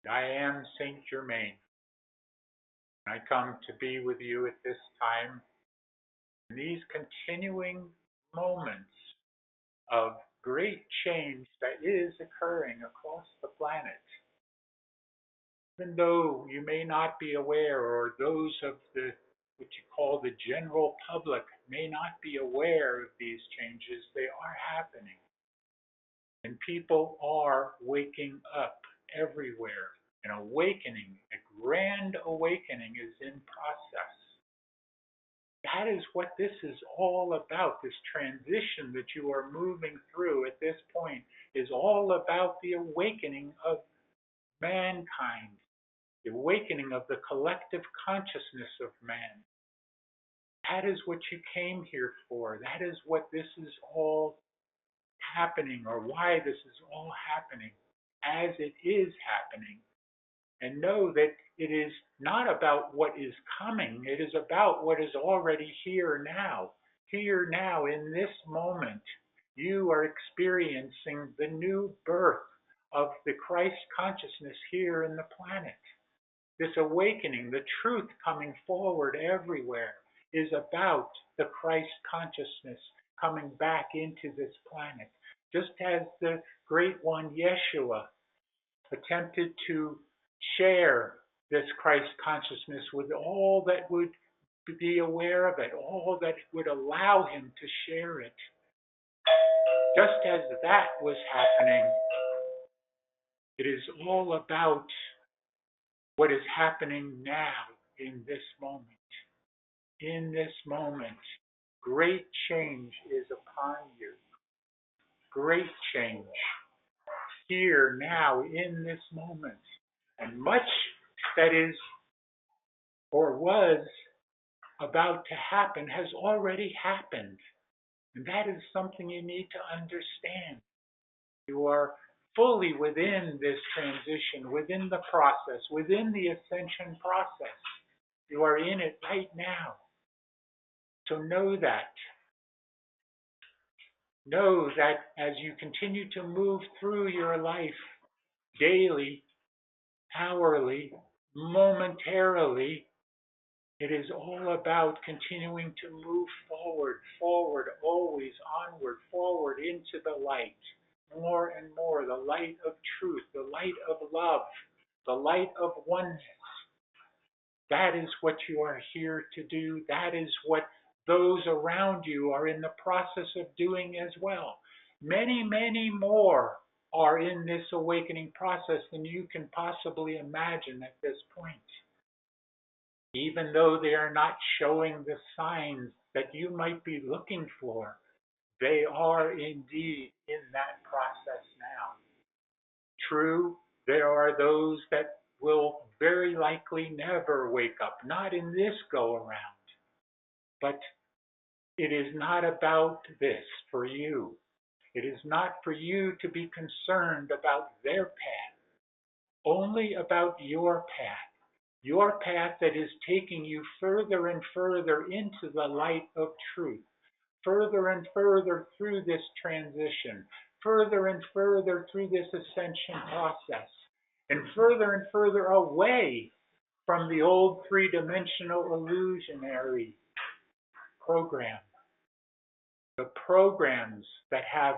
I am Saint Germain. I come to be with you at this time in these continuing moments of great change that is occurring across the planet. Even though you may not be aware, or those of the what you call the general public may not be aware of these changes, they are happening. And people are waking up everywhere. An awakening, a grand awakening is in process. That is what this is all about. This transition that you are moving through at this point is all about the awakening of mankind, the awakening of the collective consciousness of man. That is what you came here for. That is what this is all happening, or why this is all happening as it is happening. And know that it is not about what is coming, it is about what is already here now. Here now, in this moment, you are experiencing the new birth of the Christ consciousness here in the planet. This awakening, the truth coming forward everywhere, is about the Christ consciousness coming back into this planet. Just as the great one Yeshua attempted to share this Christ consciousness with all that would be aware of it, all that would allow him to share it. Just as that was happening, it is all about what is happening now in this moment. In this moment, great change is upon you. Great change. Here, now, in this moment. And much that is or was about to happen has already happened. And that is something you need to understand. You are fully within this transition, within the process, within the ascension process. You are in it right now. So know that. Know that as you continue to move through your life daily, hourly, momentarily, it is all about continuing to move forward, forward, always onward, forward into the light. More and more, the light of truth, the light of love, the light of oneness. That is what you are here to do. That is what those around you are in the process of doing as well. Many, many more are in this awakening process than you can possibly imagine at this point. Even though they are not showing the signs that you might be looking for, they are indeed in that process now. True, there are those that will very likely never wake up, not in this go around. But it is not about this for you. It is not for you to be concerned about their path, only about your path. Your path that is taking you further and further into the light of truth, further and further through this transition, further and further through this ascension process, and further away from the old three-dimensional illusionary program. The programs that have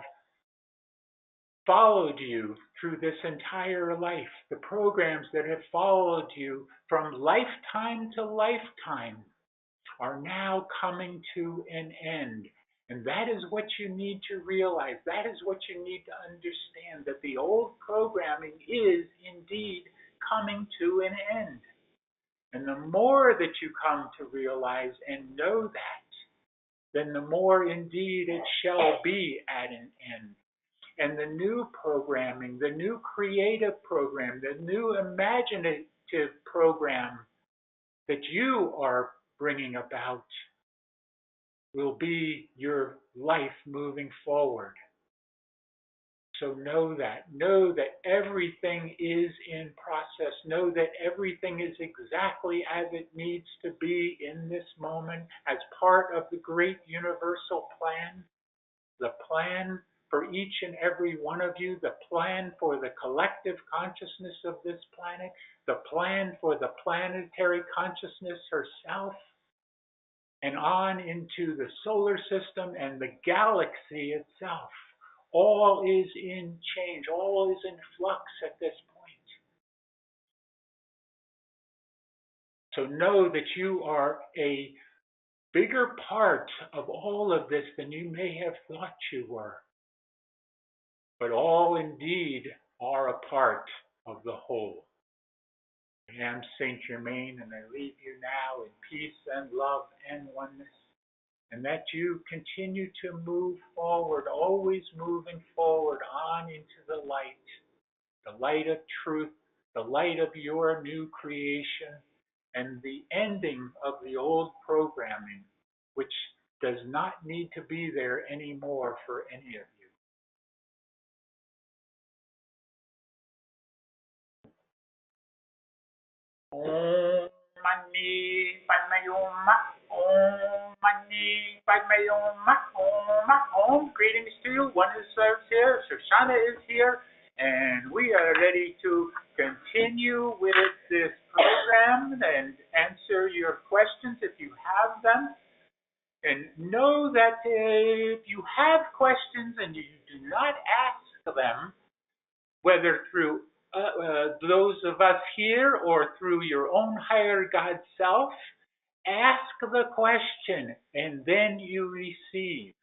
followed you through this entire life, the programs that have followed you from lifetime to lifetime, are now coming to an end. And that is what you need to realize. That is what you need to understand, that the old programming is indeed coming to an end. And the more that you come to realize and know that, then the more indeed it shall be at an end. And the new programming, the new creative program, the new imaginative program that you are bringing about will be your life moving forward. So know that everything is in process. Know that everything is exactly as it needs to be in this moment as part of the great universal plan, the plan for each and every one of you, the plan for the collective consciousness of this planet, the plan for the planetary consciousness herself, and on into the solar system and the galaxy itself. All is in change, all is in flux at this point. So know that you are a bigger part of all of this than you may have thought you were. But all indeed are a part of the whole. I am Saint Germain, and I leave you now in peace and love and oneness, and that you continue to move forward, always moving forward on into the light of truth, the light of your new creation, and the ending of the old programming, which does not need to be there anymore for any of you. Om Mani Padme Hum. Om Mani Padme Hum. Om. Greetings to you. One who serves here. Shoshana is here. And we are ready to continue with this program and answer your questions if you have them. And know that if you have questions and you do not ask them, whether through those of us here or through your own higher God self, ask the question and then you receive.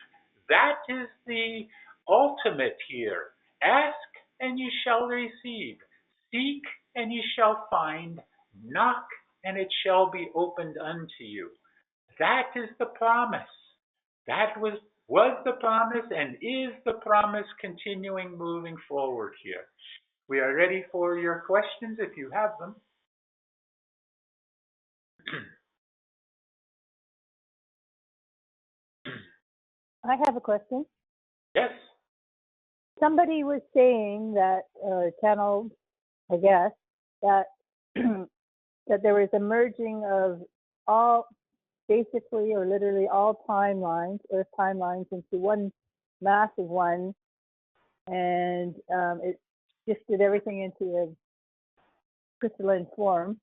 That is the ultimate here. Ask and you shall receive. Seek and you shall find. Knock and it shall be opened unto you. That is the promise. That was the promise and is the promise continuing moving forward here. We are ready for your questions if you have them. I have a question. Yes. Somebody was saying that, channel, I guess, that that there was a merging of all, basically or literally all timelines, Earth timelines, into one massive one, and it shifted everything into a crystalline form,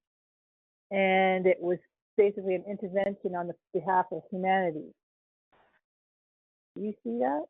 and it was basically an intervention on the behalf of humanity. Do you see that?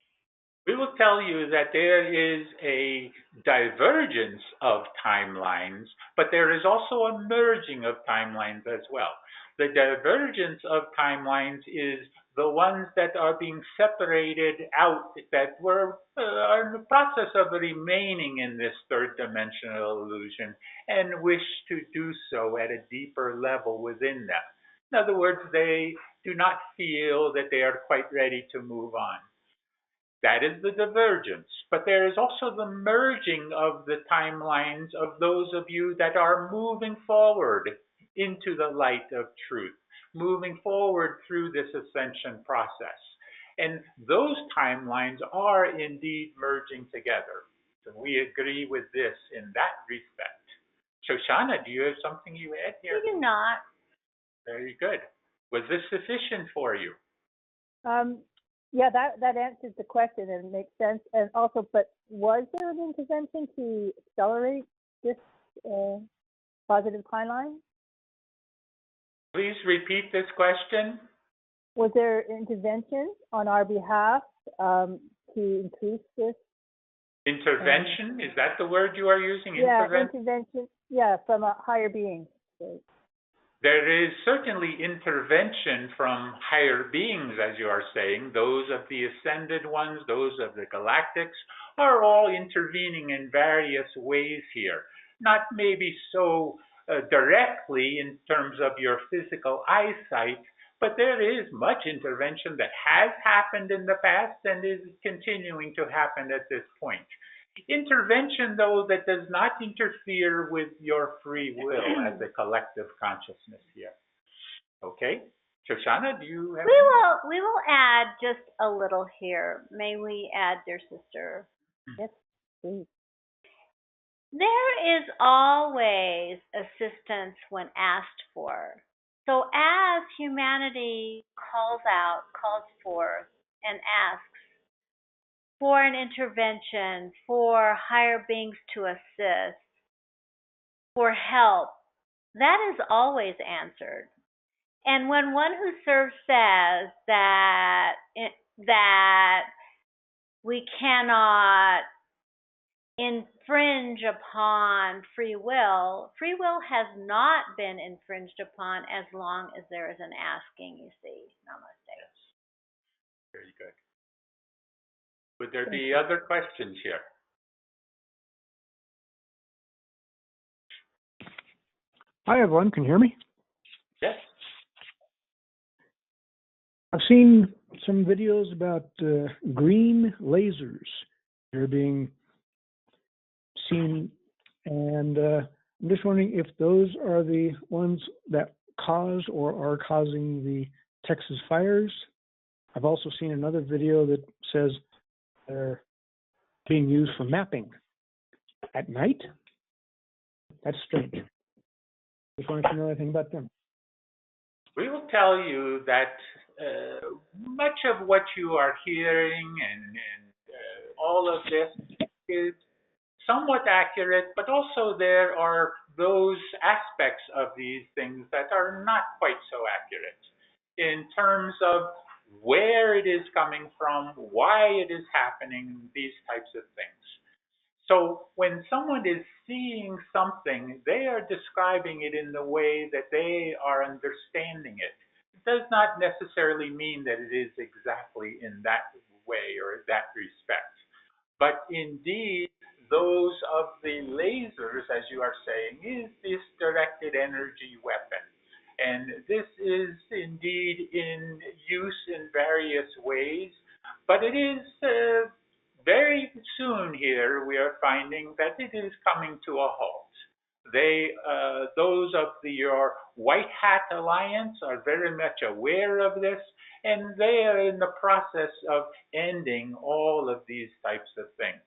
We will tell you that there is a divergence of timelines, but there is also a merging of timelines as well. The divergence of timelines is the ones that are being separated out, that are in the process of remaining in this third dimensional illusion and wish to do so at a deeper level within them. In other words, they do not feel that they are quite ready to move on. That is the divergence. But there is also the merging of the timelines of those of you that are moving forward into the light of truth, moving forward through this ascension process. And those timelines are indeed merging together. So we agree with this in that respect. Shoshana, do you have something you add here? I do not. Very good. Was this sufficient for you? Yeah, that answers the question and makes sense. And also, but was there an intervention to accelerate this positive timeline? Please repeat this question. Was there intervention on our behalf to increase this? Intervention? Is that the word you are using? Yeah, intervention. Yeah, from a higher being. So, there is certainly intervention from higher beings, as you are saying. Those of the ascended ones, those of the galactics, are all intervening in various ways here. Not maybe so directly in terms of your physical eyesight, but there is much intervention that has happened in the past and is continuing to happen at this point. Intervention, though, that does not interfere with your free will as a collective consciousness here. Okay? Shoshana, do you have We will add just a little here. May we add, dear sister? yes, please. There is always assistance when asked for. So as humanity calls out, calls forth, and asks, for an intervention, for higher beings to assist, for help, that is always answered. And when one who serves says that we cannot infringe upon free will has not been infringed upon as long as there is an asking, you see. Namaste. Yes. Very good. Would there be other questions here? Hi, everyone. Can you hear me? Yes. I've seen some videos about green lasers. They're being seen, and I'm just wondering if those are the ones that cause or are causing the Texas fires. I've also seen another video that says they're being used for mapping at night. That's strange. Just wanted to know anything about them. We will tell you that much of what you are hearing and all of this is somewhat accurate, but also there are those aspects of these things that are not quite so accurate in terms of where it is coming from, why it is happening, these types of things. So when someone is seeing something, they are describing it in the way that they are understanding it. It does not necessarily mean that it is exactly in that way or that respect. But indeed, those of the lasers, as you are saying, is this directed energy weapon. And this is indeed in use in various ways, but it is very soon here we are finding that it is coming to a halt. Those of your White Hat Alliance are very much aware of this, and they are in the process of ending all of these types of things.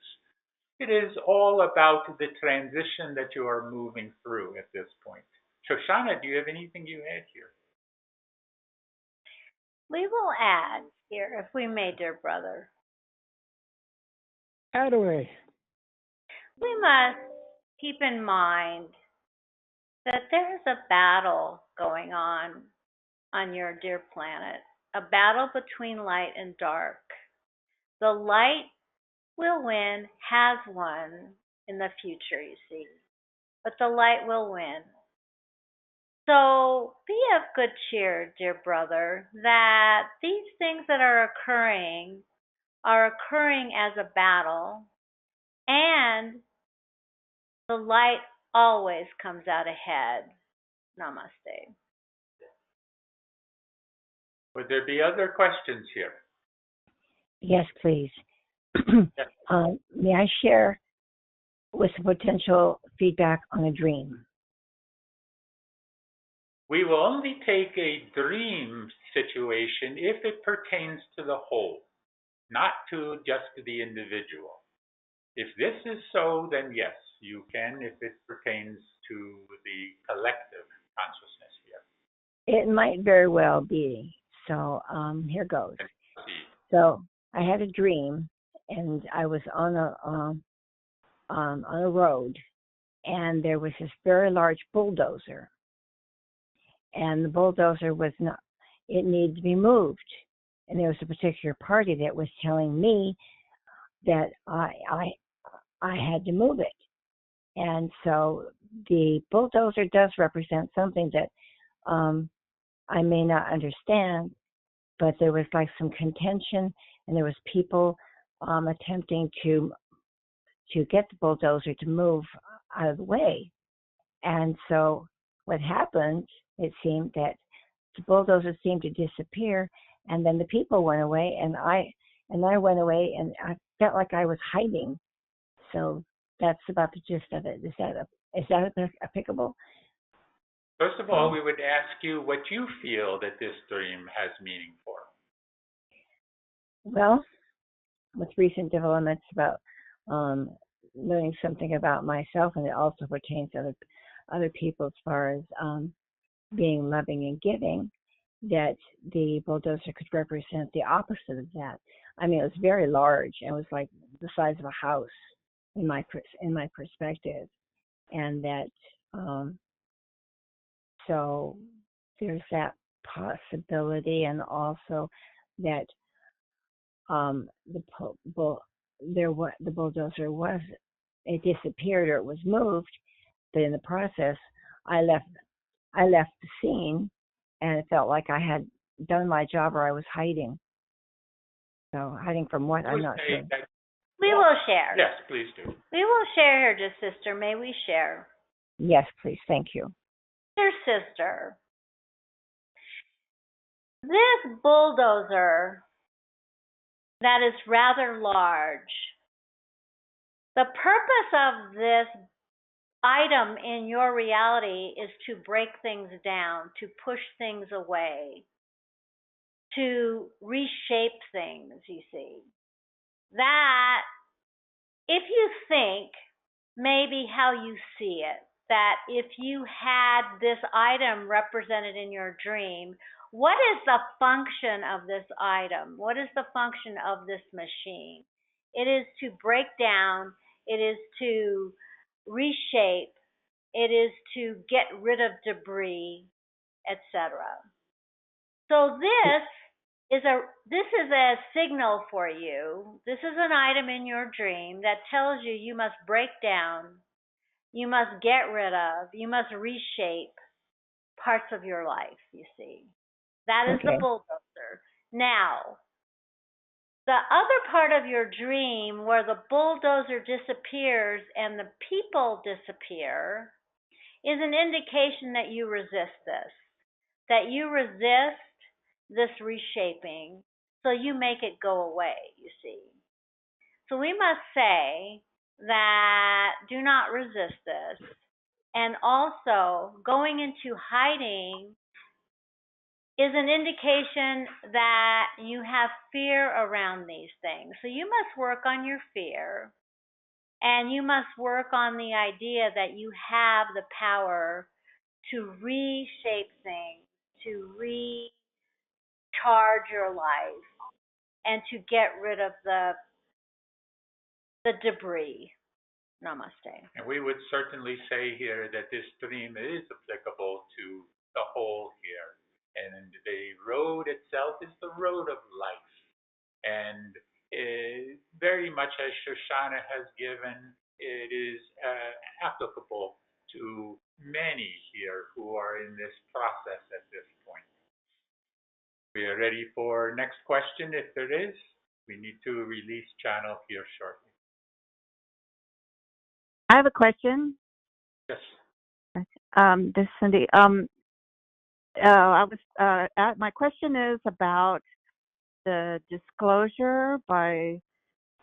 It is all about the transition that you are moving through at this point. Shoshana, do you have anything you add here? We will add here, if we may, dear brother. Add away. We must keep in mind that there is a battle going on your dear planet, a battle between light and dark. The light will win, has won in the future, you see, but the light will win. So be of good cheer, dear brother, that these things that are occurring as a battle, and the light always comes out ahead. Namaste. Would there be other questions here? Yes, please. Yes. May I share with some potential feedback on a dream? We will only take a dream situation if it pertains to the whole, not to just the individual. If this is so, then yes, you can, if it pertains to the collective consciousness here. It might very well be. So here goes. So I had a dream, and I was on a road, and there was this very large bulldozer, and the bulldozer was not. It needed to be moved, and there was a particular party that was telling me that I had to move it, and so the bulldozer does represent something that I may not understand, but there was like some contention, and there was people attempting to get the bulldozer to move out of the way. And so what happened, it seemed that the bulldozer seemed to disappear, and then the people went away, and I went away, and I felt like I was hiding. So that's about the gist of it. Is that applicable? First of all, we would ask you what you feel that this dream has meaning for. Well, with recent developments about learning something about myself, and it also pertains to other people as far as being loving and giving, that the bulldozer could represent the opposite of that. I mean, it was very large. It was like the size of a house in my perspective, and that so there's that possibility, and also that the bulldozer was, it disappeared or it was moved, but in the process, I left the scene, and it felt like I had done my job, or I was hiding. So hiding from what? I'm not sure. We will share. Yes, please do. We will share here, dear sister. May we share? Yes, please. Thank you. Dear sister, this bulldozer that is rather large, the purpose of this item in your reality is to break things down, to push things away, to reshape things, you see. That, if you think maybe how you see it, that if you had this item represented in your dream, what is the function of this item? What is the function of this machine? It is to break down, it is to reshape, it is to get rid of debris, etc. So this is a signal for you. This is an item in your dream that tells you you must break down, you must get rid of, you must reshape parts of your life, you see. That is the bulldozer. Now, the other part of your dream where the bulldozer disappears and the people disappear is an indication that you resist this, that you resist this reshaping, so you make it go away, you see. So we must say that do not resist this. And also, going into hiding is an indication that you have fear around these things. So you must work on your fear, and you must work on the idea that you have the power to reshape things, to recharge your life, and to get rid of the debris. Namaste. And we would certainly say here that this dream is applicable to the whole here. And the road itself is the road of life. And very much as Shoshana has given, it is applicable to many here who are in this process at this point. We are ready for next question if there is. We need to release channel here shortly. I have a question. Yes. This is Cindy. My question is about the disclosure by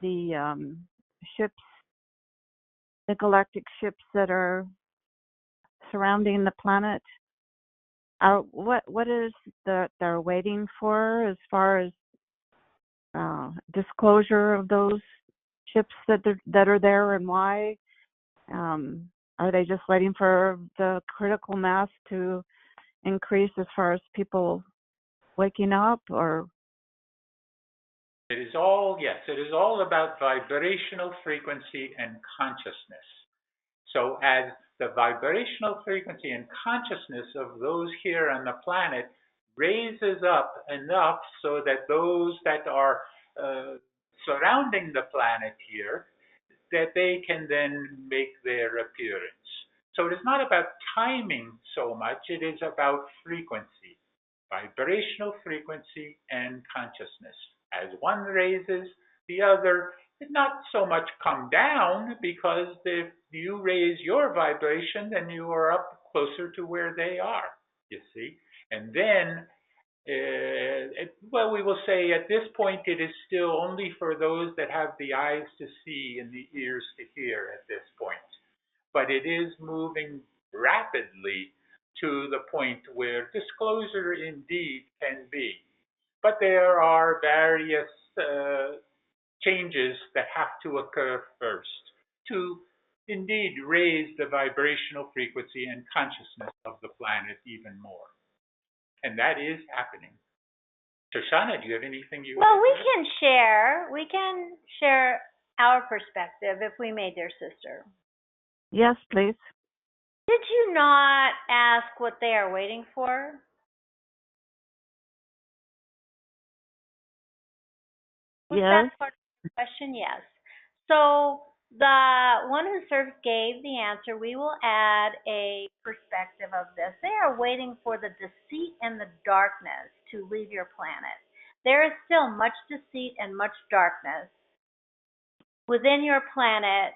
the ships, the galactic ships that are surrounding the planet. What is that they're waiting for as far as disclosure of those ships that are there, and why? Are they just waiting for the critical mass to increase as far as people waking up, or? It is all about vibrational frequency and consciousness. So as the vibrational frequency and consciousness of those here on the planet raises up enough so that those that are surrounding the planet here, that they can then make their appearance. So it is not about timing so much, it is about frequency, vibrational frequency and consciousness. As one raises, the other did not so much come down, because if you raise your vibration, then you are up closer to where they are, you see. And then we will say at this point it is still only for those that have the eyes to see and the ears to hear at this point. But it is moving rapidly to the point where disclosure indeed can be. But there are various changes that have to occur first to indeed raise the vibrational frequency and consciousness of the planet even more. And that is happening. Shoshana, do you have anything you Well, want we to can share. We can share our perspective if we made their sister. Yes, please. Did you not ask what they are waiting for? Was Yes. that part of the question? Yes. So the one who serves gave the answer. We will add a perspective of this. They are waiting for the deceit and the darkness to leave your planet. There is still much deceit and much darkness within your planet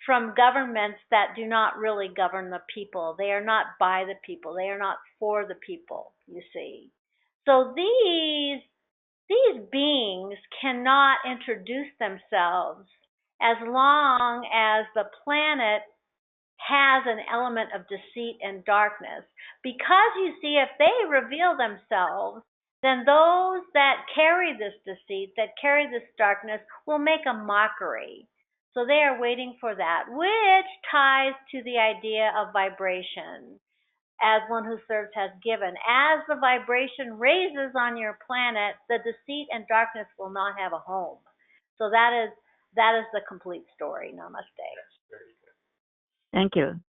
from governments that do not really govern the people. They are not by the people. They are not for the people, you see. So these beings cannot introduce themselves as long as the planet has an element of deceit and darkness. Because you see, if they reveal themselves, then those that carry this deceit, that carry this darkness, will make a mockery. So they are waiting for that, which ties to the idea of vibration, as one who serves has given. As the vibration raises on your planet, the deceit and darkness will not have a home. So that is the complete story. Namaste. That's very good. Thank you.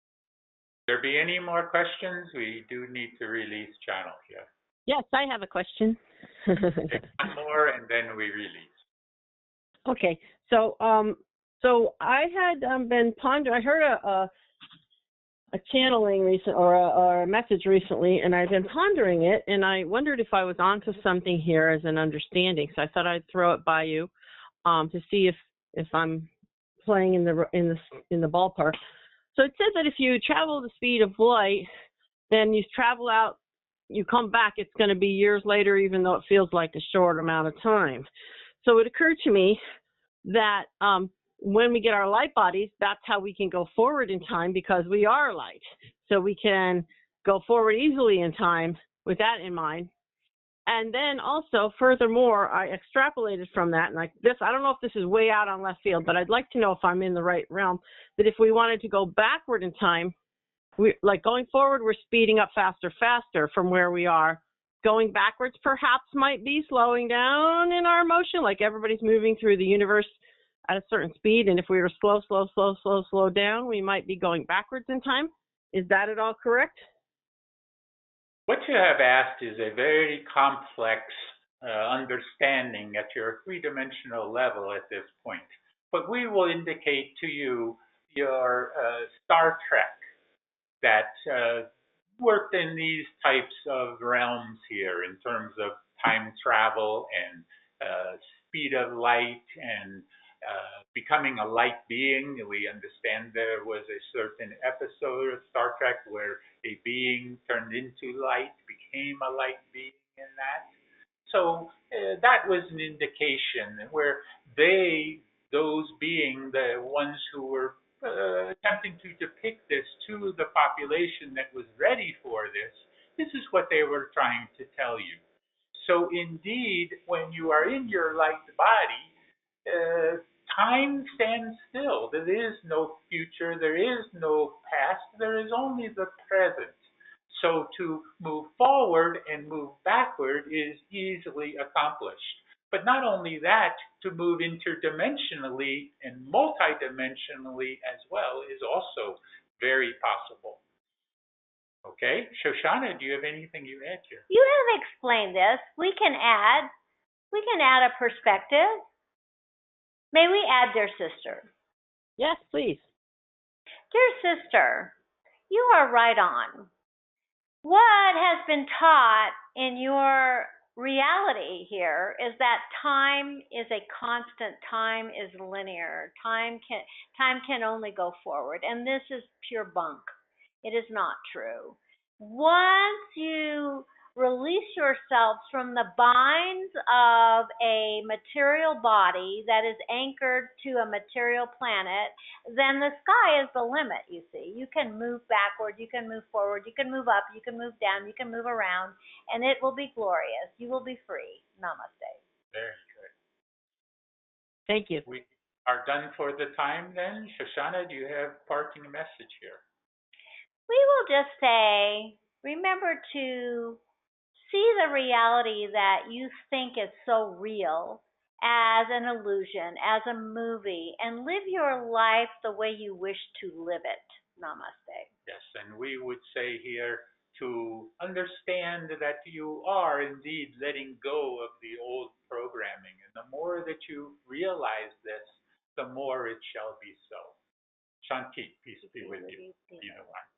There be any more questions? We do need to release channel here. Yes, I have a question. Take one more and then we release. Okay, so I had been pondering. I heard a channeling recent or a message recently, and I've been pondering it, and I wondered if I was onto something here as an understanding. So I thought I'd throw it by you to see if I'm playing in the ballpark. So it says that if you travel the speed of light, then you travel out, you come back, it's going to be years later, even though it feels like a short amount of time. So it occurred to me that when we get our light bodies, that's how we can go forward in time, because we are light. So we can go forward easily in time with that in mind. And then also, furthermore, I extrapolated from that, and I don't know if this is way out on left field, but I'd like to know if I'm in the right realm, that if we wanted to go backward in time, like going forward, we're speeding up faster from where we are. Going backwards perhaps might be slowing down in our motion, like everybody's moving through the universe at a certain speed, and if we were slow down, we might be going backwards in time. Is that at all correct? What you have asked is a very complex understanding at your three-dimensional level at this point. But we will indicate to you your Star Trek that worked in these types of realms here in terms of time travel and speed of light and becoming a light being. We understand there was a certain episode of Star Trek where a being turned into light, became a light being in that. So that was an indication where those being the ones who were attempting to depict this to the population that was ready for this is what they were trying to tell you. So indeed, when you are in your light body, time stands still. There is no future, there is no past, there is only the present. So to move forward and move backward is easily accomplished. But not only that, to move interdimensionally and multidimensionally as well is also very possible. Okay, Shoshana, do you have anything you add here? You have explained this. We can add a perspective. May we add, dear sister? Yes, please. Dear sister, you are right on. What has been taught in your reality here is that time is a constant, time is linear, time can only go forward, and this is pure bunk. It is not true. Once you release yourselves from the binds of a material body that is anchored to a material planet, then the sky is the limit, you see. You can move backward, you can move forward, you can move up, you can move down, you can move around, and it will be glorious. You will be free. Namaste. Very good. Thank you. We are done for the time then. Shoshana, do you have parting message here? We will just say, remember to see the reality that you think is so real as an illusion, as a movie, and live your life the way you wish to live it. Namaste. Yes, and we would say here to understand that you are indeed letting go of the old programming. And the more that you realize this, the more it shall be so. Shanti, peace be with you. Be the one.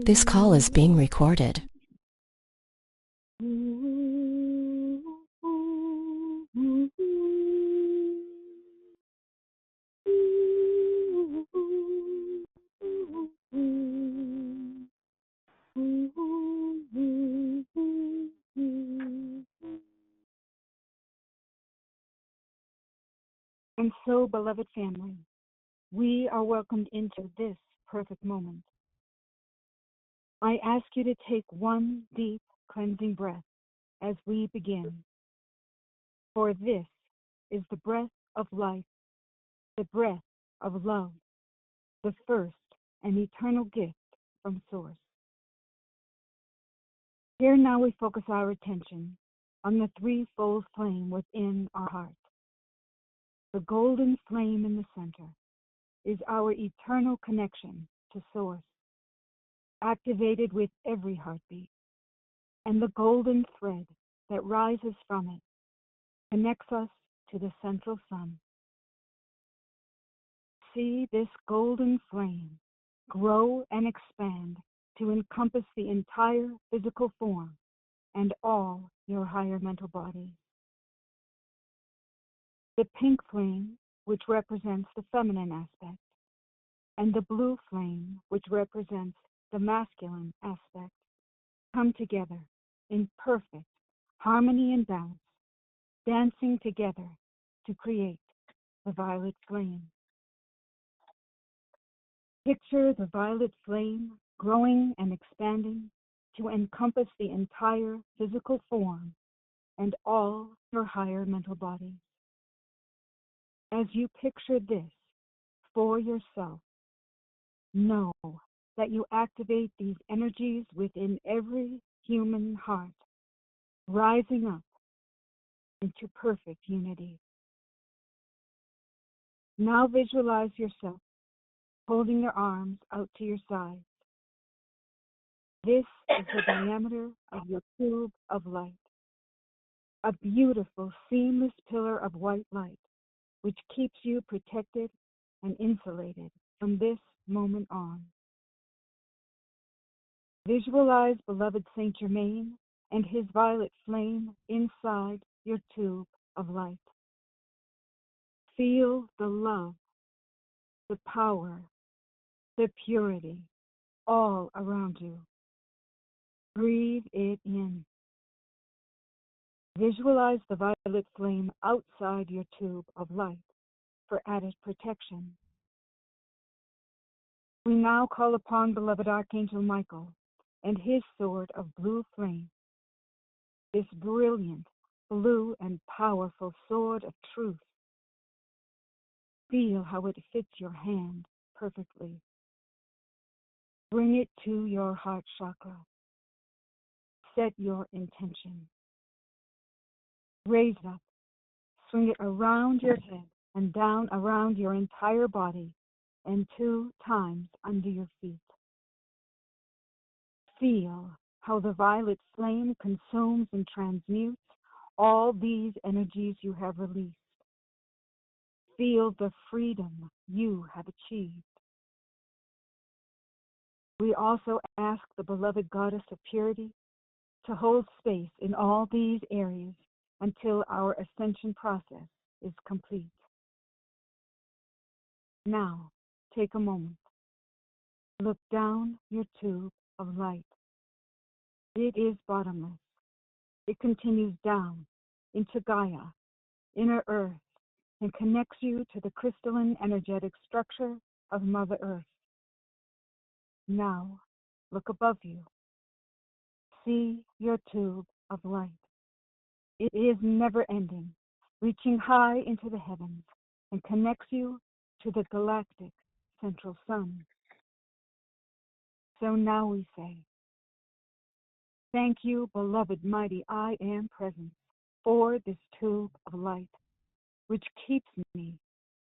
This call is being recorded. And so, beloved family, we are welcomed into this perfect moment. I ask you to take one deep cleansing breath as we begin. For this is the breath of life, the breath of love, the first and eternal gift from Source. Here now we focus our attention on the threefold flame within our heart. The golden flame in the center is our eternal connection to Source, activated with every heartbeat, and the golden thread that rises from it connects us to the central sun. See this golden flame grow and expand to encompass the entire physical form and all your higher mental bodies. The pink flame, which represents the feminine aspect, and the blue flame, which represents the masculine aspect, come together in perfect harmony and balance, dancing together to create the violet flame. Picture the violet flame growing and expanding to encompass the entire physical form and all your higher mental bodies. As you picture this for yourself, know that you activate these energies within every human heart, rising up into perfect unity. Now visualize yourself holding your arms out to your sides. This is the diameter of your tube of light, a beautiful, seamless pillar of white light, which keeps you protected and insulated from this moment on. Visualize beloved Saint Germain and his violet flame inside your tube of light. Feel the love, the power, the purity all around you. Breathe it in. Visualize the violet flame outside your tube of light for added protection. We now call upon beloved Archangel Michael and his sword of blue flame, this brilliant, blue and powerful sword of truth. Feel how it fits your hand perfectly. Bring it to your heart chakra. Set your intention. Raise it up. Swing it around your head and down around your entire body and 2 times under your feet. Feel how the violet flame consumes and transmutes all these energies you have released. Feel the freedom you have achieved. We also ask the beloved Goddess of Purity to hold space in all these areas until our ascension process is complete. Now, take a moment. Look down your tube of light. It is bottomless. It continues down into Gaia, inner Earth, and connects you to the crystalline energetic structure of Mother Earth. Now, look above you. See your tube of light. It is never ending, reaching high into the heavens, and connects you to the galactic central sun. So now we say, thank you, beloved mighty I Am Presence, for this tube of light, which keeps me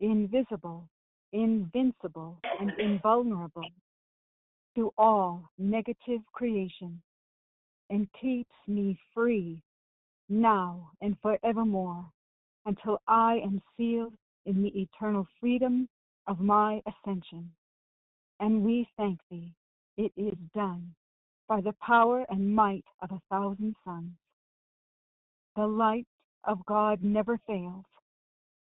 invisible, invincible, and invulnerable to all negative creation, and keeps me free now and forevermore until I am sealed in the eternal freedom of my ascension. And we thank thee, it is done, by the power and might of 1,000 suns. The light of God never fails.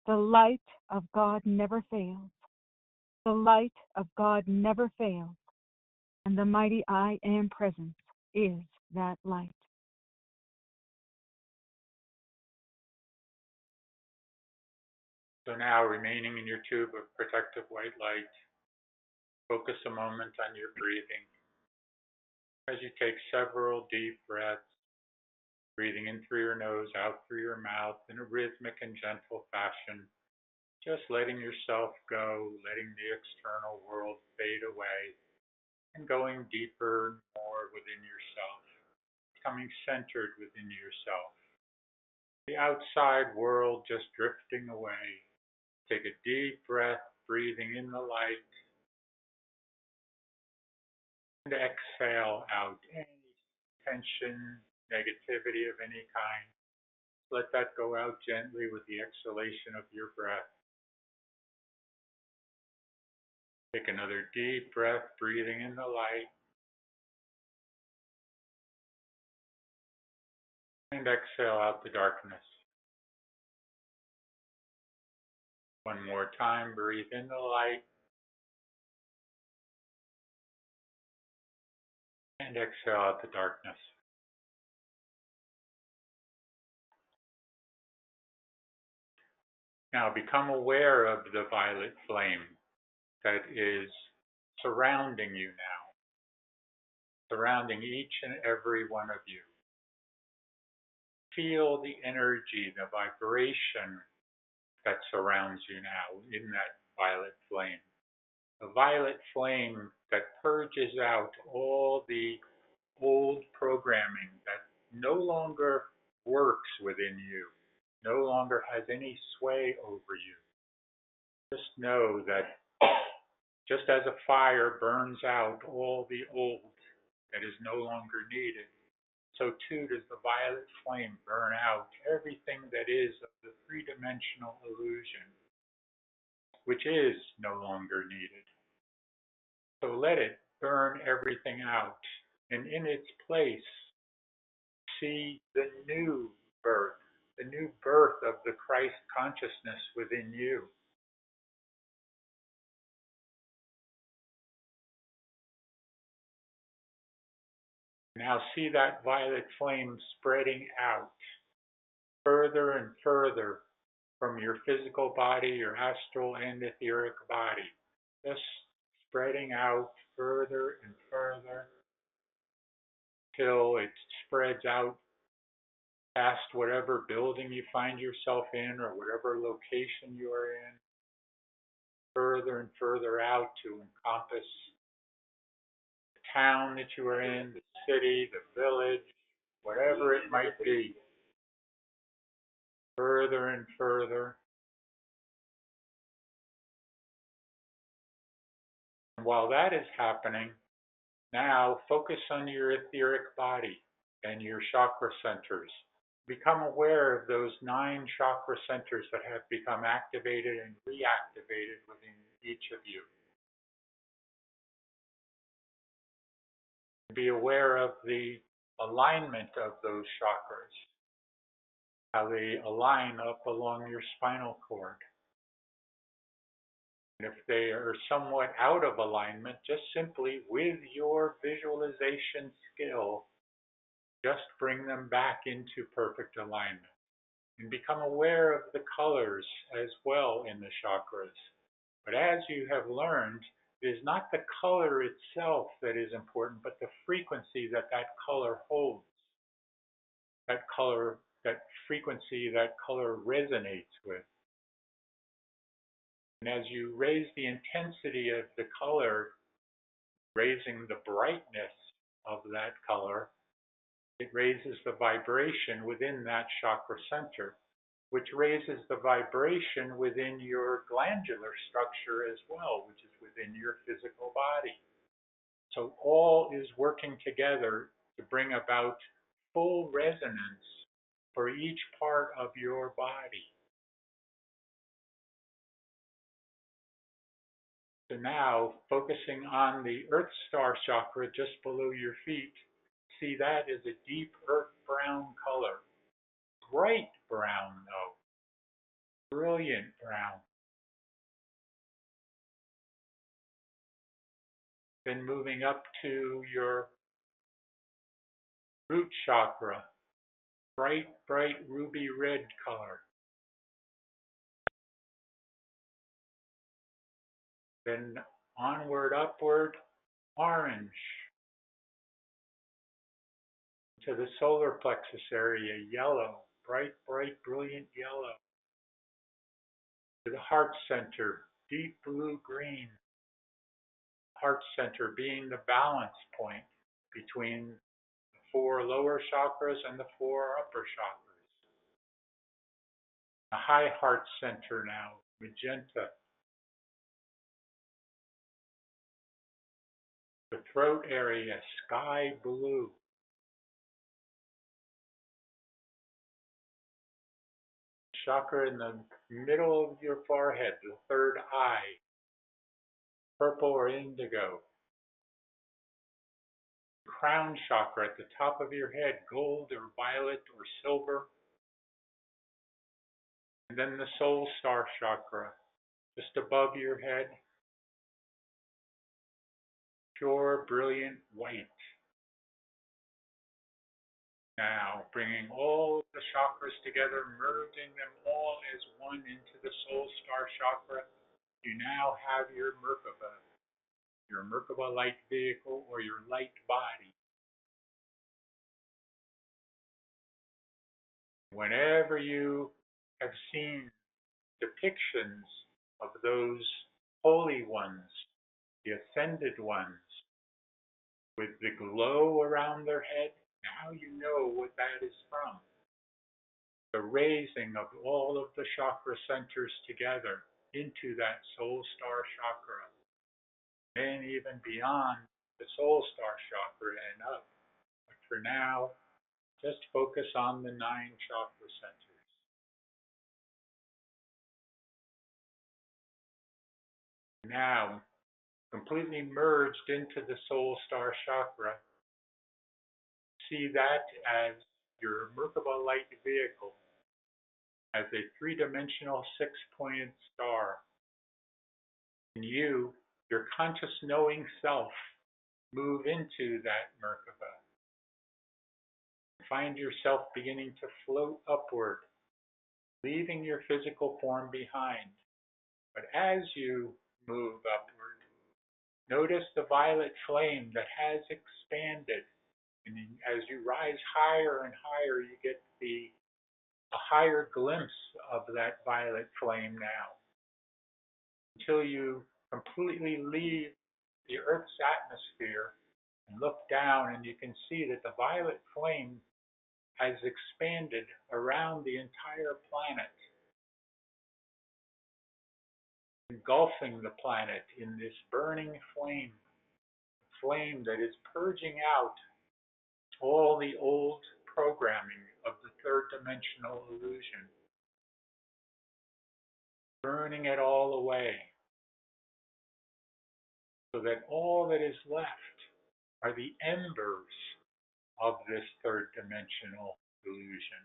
The light of God never fails. The light of God never fails. And the mighty I Am Presence is that light. So now, remaining in your tube of protective white light, focus a moment on your breathing as you take several deep breaths, breathing in through your nose, out through your mouth in a rhythmic and gentle fashion, just letting yourself go, letting the external world fade away, and going deeper and more within yourself, becoming centered within yourself. The outside world just drifting away. Take a deep breath, breathing in the light, and exhale out any tension, negativity of any kind. Let that go out gently with the exhalation of your breath. Take another deep breath, breathing in the light, and exhale out the darkness. One more time, breathe in the light, and exhale out the darkness. Now become aware of the violet flame that is surrounding you now, surrounding each and every one of you. Feel the energy, the vibration that surrounds you now in that violet flame. A violet flame that purges out all the old programming that no longer works within you, no longer has any sway over you. Just know that just as a fire burns out all the old that is no longer needed, so too does the violet flame burn out everything that is of the three-dimensional illusion, which is no longer needed. So let it burn everything out, and in its place, see the new birth of the Christ consciousness within you. Now see that violet flame spreading out further and further from your physical body, your astral and etheric body. Just spreading out further and further till it spreads out past whatever building you find yourself in or whatever location you are in, further and further out to encompass the town that you are in, the city, the village, whatever it might be, further and further. And while that is happening, now focus on your etheric body and your chakra centers. Become aware of those 9 chakra centers that have become activated and reactivated within each of you. Be aware of the alignment of those chakras, how they align up along your spinal cord. And if they are somewhat out of alignment, just simply with your visualization skill, just bring them back into perfect alignment. And become aware of the colors as well in the chakras. But as you have learned, It is not the color itself that is important, but the frequency that that color holds. That color, that frequency, that color resonates with. And as you raise the intensity of the color, raising the brightness of that color, it raises the vibration within that chakra center, which raises the vibration within your glandular structure as well, which is within your physical body. So all is working together to bring about full resonance for each part of your body. So now, focusing on the Earth Star chakra just below your feet, see that as a deep earth brown color. Bright brown, though. Brilliant brown. Then moving up to your root chakra, bright, bright ruby red color. Then onward, upward, orange. To the solar plexus area, yellow, bright, bright, brilliant yellow. To the heart center, deep blue green. Heart center being the balance point between the 4 lower chakras and the 4 upper chakras. The high heart center now, magenta. The throat area, sky blue. Chakra in the middle of your forehead, the third eye, purple or indigo. Crown chakra at the top of your head, gold or violet or silver. And then the soul star chakra, just above your head, pure, brilliant white. Now, bringing all the chakras together, merging them all as one into the soul star chakra, you now have your Merkaba light vehicle or your light body. Whenever you have seen depictions of those holy ones, the ascended ones, with the glow around their head, now you know what that is from. The raising of all of the chakra centers together into that soul star chakra, and even beyond the soul star chakra and up. But for now, just focus on the 9 chakra centers. Now, completely merged into the soul star chakra, see that as your Merkaba light vehicle, as a 3-dimensional 6-pointed star. And you, your conscious knowing self, move into that Merkaba. Find yourself beginning to float upward, leaving your physical form behind. But as you move upward, notice the violet flame that has expanded. And as you rise higher and higher, you get a higher glimpse of that violet flame now, until you completely leave the Earth's atmosphere and look down, and you can see that the violet flame has expanded around the entire planet, engulfing the planet in this burning flame, flame that is purging out all the old programming of the third dimensional illusion, burning it all away, so that all that is left are the embers of this third dimensional illusion.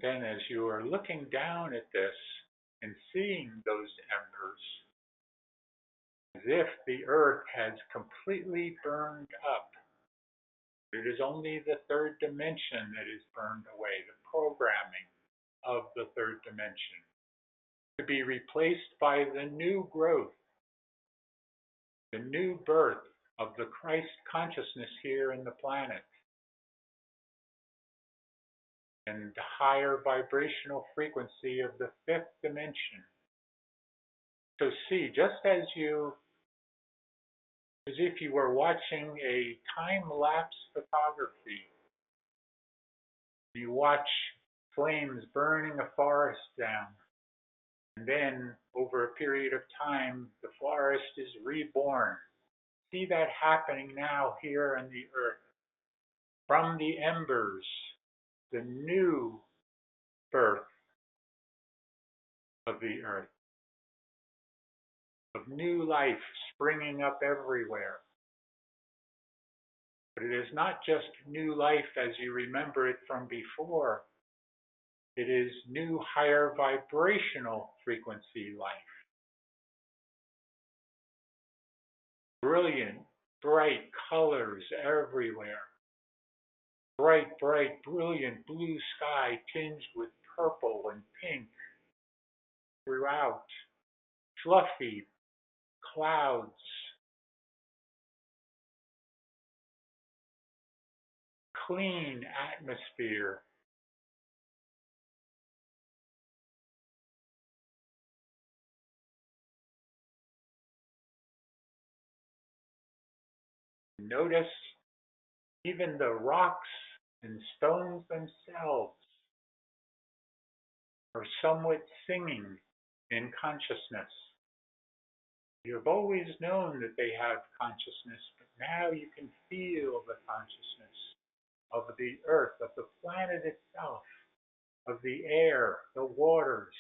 Then as you are looking down at this and seeing those embers, as if the earth has completely burned up, it is only the third dimension that is burned away, the programming, of the third dimension, to be replaced by the new growth, the new birth of the Christ consciousness here in the planet, and the higher vibrational frequency of the fifth dimension. So see, just as if you were watching a time-lapse photography, you watch flames burning a forest down, and then over a period of time, the forest is reborn. See that happening now here on the earth. From the embers, the new birth of the earth, of new life springing up everywhere. But it is not just new life as you remember it from before. It is new higher vibrational frequency life. Brilliant, bright colors everywhere. Bright, brilliant blue sky tinged with purple and pink throughout. Fluffy clouds. Clean atmosphere. Notice even the rocks and stones themselves are somewhat singing in consciousness. You've always known that they have consciousness, but now you can feel the consciousness of the earth, of the planet itself, of the air, the waters,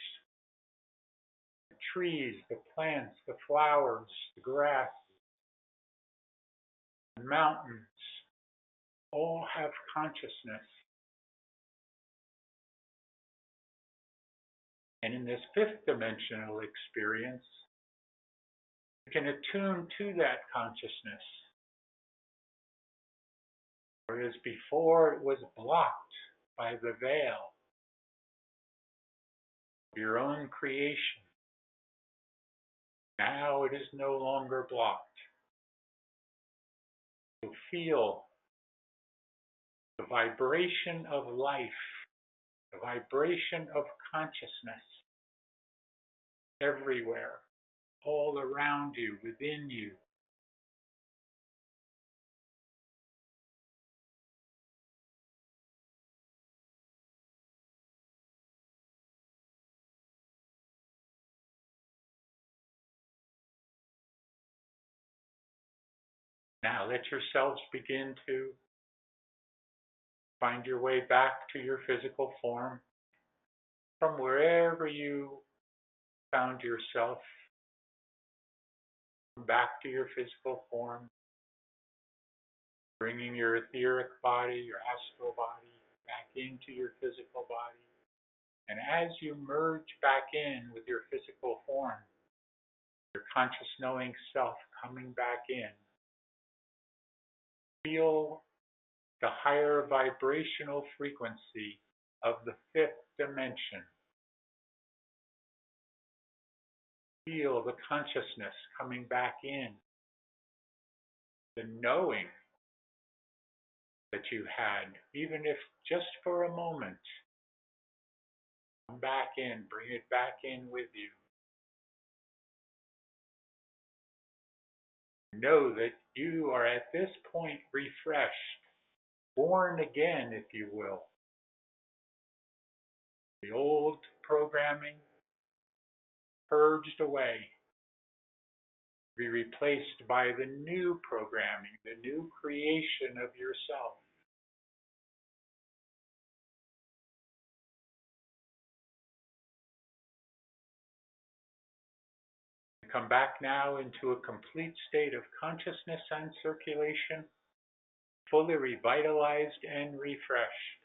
the trees, the plants, the flowers, the grass, the mountains, all have consciousness. And in this fifth dimensional experience, you can attune to that consciousness. Whereas before it was blocked by the veil of your own creation. Now it is no longer blocked. You feel the vibration of life, the vibration of consciousness everywhere, all around you, within you. Now let yourselves begin to find your way back to your physical form from wherever you found yourself. Back to your physical form, bringing your etheric body, your astral body, back into your physical body. And as you merge back in with your physical form, your conscious knowing self coming back in, feel the higher vibrational frequency of the fifth dimension. Feel the consciousness coming back in, the knowing that you had, even if just for a moment. Come back in, bring it back in with you. Know that you are at this point refreshed, born again, if you will. The old programming purged away, be replaced by the new programming, the new creation of yourself. Come back now into a complete state of consciousness and circulation, fully revitalized and refreshed.